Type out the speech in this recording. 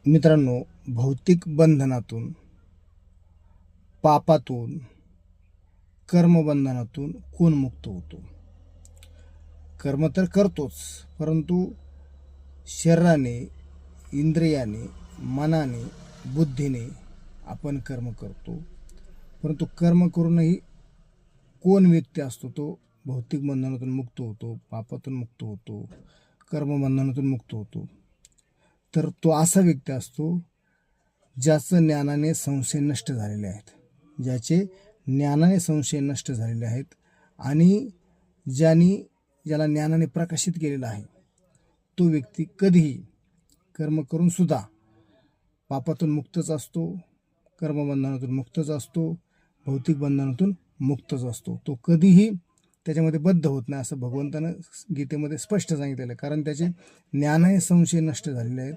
मित्रांनो, भौतिक बंधनातून, पापातून, कर्मबंधनातून कोण मुक्त होतो? कर्म तर करतोच, परंतु शरीराने, इंद्रियाने, मनाने, बुद्धीने आपण कर्म करतो. परंतु कर्म करूनही कोण व्यक्ती असतो तो भौतिक बंधनातून मुक्त होतो, पापातून मुक्त होतो, कर्मबंधनातून मुक्त होतो. तर तो असा व्यक्ती असतो ज्याचं ज्ञानाने संशय नष्ट झालेले आहेत, ज्याचे ज्ञानाने संशय नष्ट झालेले आहेत आणि ज्याला ज्ञानाने प्रकाशित केलेला आहे, तो व्यक्ती कधीही कर्म करून सुद्धा पापातून मुक्तच असतो, कर्मबंधनातून मुक्तच असतो, भौतिक बंधनातून मुक्तच असतो. तो कधीही त्याच्यामध्ये बद्ध होत नाही, असं भगवंतानं गीतेमध्ये स्पष्ट सांगितलेलं आहे. कारण त्याचे ज्ञानाने संशय नष्ट झालेले आहेत